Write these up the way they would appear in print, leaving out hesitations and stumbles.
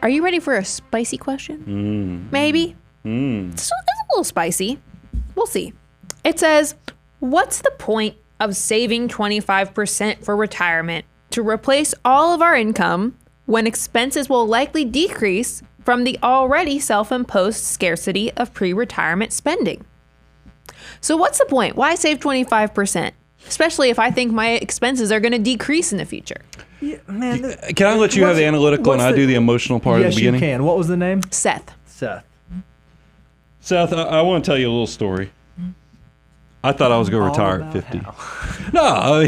Are you ready for a spicy question? Maybe. It's a little spicy. We'll see. It says, what's the point of saving 25% for retirement to replace all of our income when expenses will likely decrease from the already self-imposed scarcity of pre-retirement spending? So what's the point? Why save 25%? Especially if I think my expenses are going to decrease in the future. Yeah, man, can I let you have the analytical and I do the emotional part at the beginning? Yes, you can. What was the name? Seth. Seth, I want to tell you a little story. I thought I was going to retire at 50. No,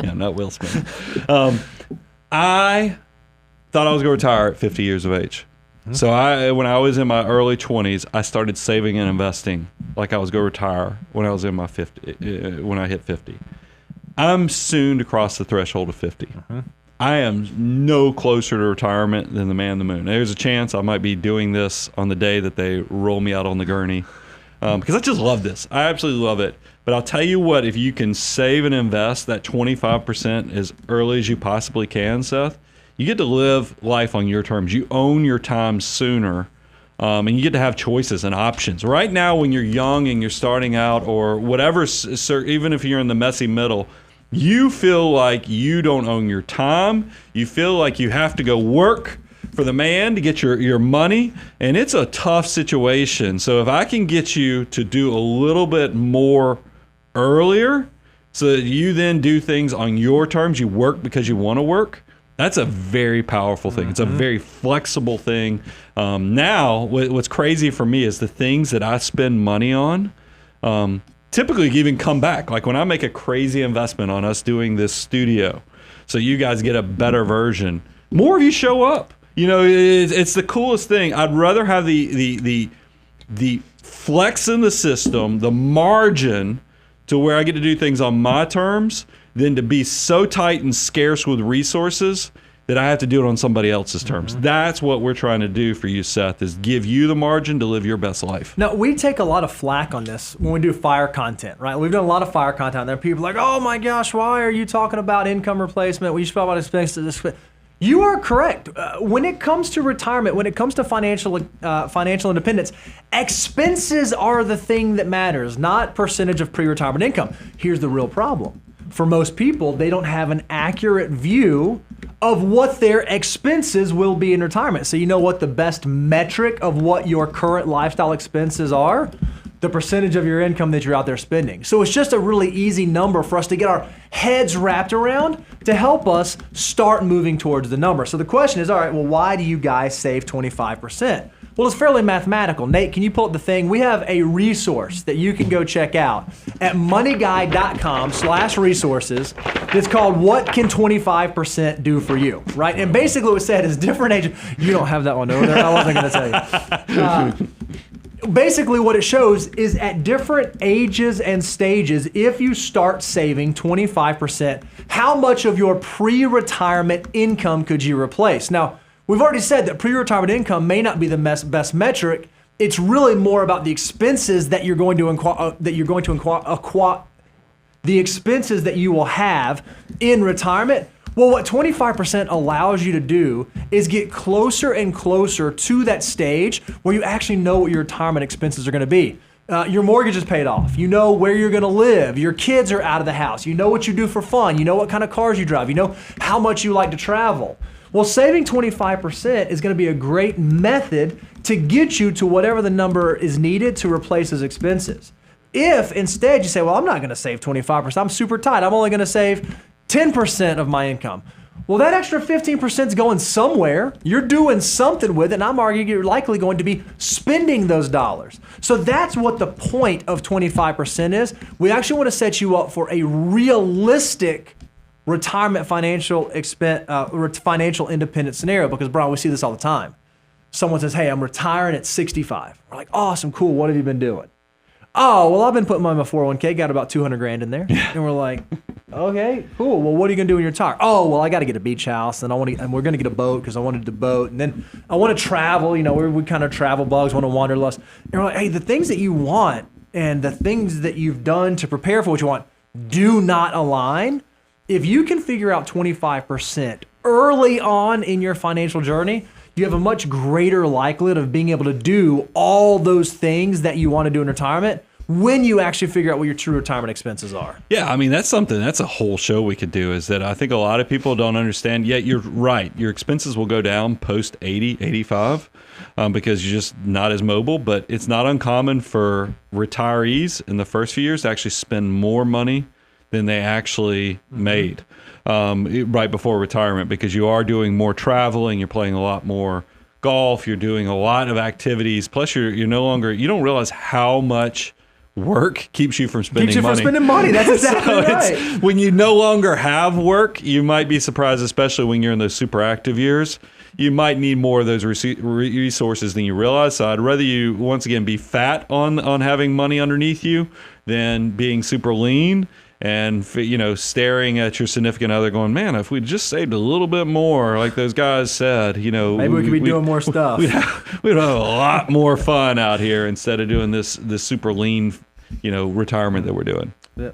yeah, not Will Smith. I thought I was going to retire at 50 years of age. So when I was in my early 20s, I started saving and investing like I was going to retire when I was in my 50. When I hit 50, I'm soon to cross the threshold of 50. I am no closer to retirement than the man in the moon. There's a chance I might be doing this on the day that they roll me out on the gurney, because I just love this. I absolutely love it. But I'll tell you what, if you can save and invest that 25% as early as you possibly can, Seth, you get to live life on your terms. You own your time sooner, and you get to have choices and options. Right now, when you're young and you're starting out or whatever, even if you're in the messy middle, you feel like you don't own your time. You feel like you have to go work for the man to get your money, and it's a tough situation. So if I can get you to do a little bit more earlier so that you then do things on your terms, you work because you want to work, that's a very powerful thing. It's a very flexible thing. Now, what's crazy for me is the things that I spend money on typically even come back. Like when I make a crazy investment on us doing this studio so you guys get a better version, more of you show up. You know, it's the coolest thing. I'd rather have the flex in the system, the margin to where I get to do things on my terms than to be so tight and scarce with resources that I have to do it on somebody else's terms. That's what we're trying to do for you, Seth, is give you the margin to live your best life. Now, we take a lot of flack on this when we do fire content, right? We've done a lot of fire content on there. People are like, oh my gosh, why are you talking about income replacement? We should talk about expenses. You are correct. When it comes to retirement, when it comes to financial independence, expenses are the thing that matters, not percentage of pre-retirement income. Here's the real problem. For most people, they don't have an accurate view of what their expenses will be in retirement. So you know what the best metric of what your current lifestyle expenses are? The percentage of your income that you're out there spending. So it's just a really easy number for us to get our heads wrapped around to help us start moving towards the number. So the question is, all right, well, why do you guys save 25%? Well, it's fairly mathematical. Nate, can you pull up the thing? We have a resource that you can go check out at moneyguide.com/resources. It's called What Can 25% Do For You, right? And basically what it said is different ages. You don't have that one over there. I wasn't going to tell you. Basically what it shows is at different ages and stages, if you start saving 25%, how much of your pre-retirement income could you replace? Now, we've already said that pre-retirement income may not be the best metric. It's really more about the expenses that you're going to the expenses that you will have in retirement. Well, what 25% allows you to do is get closer and closer to that stage where you actually know what your retirement expenses are going to be. Your mortgage is paid off. You know where you're going to live. Your kids are out of the house. You know what you do for fun. You know what kind of cars you drive. You know how much you like to travel. Well, saving 25% is going to be a great method to get you to whatever the number is needed to replace those expenses. If instead you say, well, I'm not going to save 25%. I'm super tight. I'm only going to save 10% of my income. Well, that extra 15% is going somewhere. You're doing something with it, and I'm arguing you're likely going to be spending those dollars. So that's what the point of 25% is. We actually want to set you up for a realistic retirement financial independence scenario, because, Brian, we see this all the time. Someone says, hey, I'm retiring at 65. We're like, awesome, cool, what have you been doing? Oh, well, I've been putting money in my 401k, got about 200 grand in there. And we're like, okay, cool. Well, what are you going to do when you're retired? Oh, well, I got to get a beach house, and we're going to get a boat because I wanted to boat. And then I want to travel. You know, we kind of travel bugs, want to wander less. And we're like, hey, the things that you want and the things that you've done to prepare for what you want do not align. If you can figure out 25% early on in your financial journey, you have a much greater likelihood of being able to do all those things that you want to do in retirement when you actually figure out what your true retirement expenses are. Yeah, I mean, that's a whole show we could do, is that I think a lot of people don't understand. Yet you're right. Your expenses will go down post 80, 85 because you're just not as mobile. But it's not uncommon for retirees in the first few years to actually spend more money than they actually made right before retirement, because you are doing more traveling, you're playing a lot more golf, you're doing a lot of activities. Plus, you don't realize how much work keeps you from spending money. Keeps you from spending money. That's exactly right. When you no longer have work, you might be surprised, especially when you're in those super active years. You might need more of those resources than you realize. So I'd rather you, once again, be fat on having money underneath you than being super lean and, staring at your significant other going, man, if we just saved a little bit more, like those guys said, maybe we could be doing more stuff. We'd have a lot more fun out here instead of doing this super lean, retirement that we're doing. Yeah.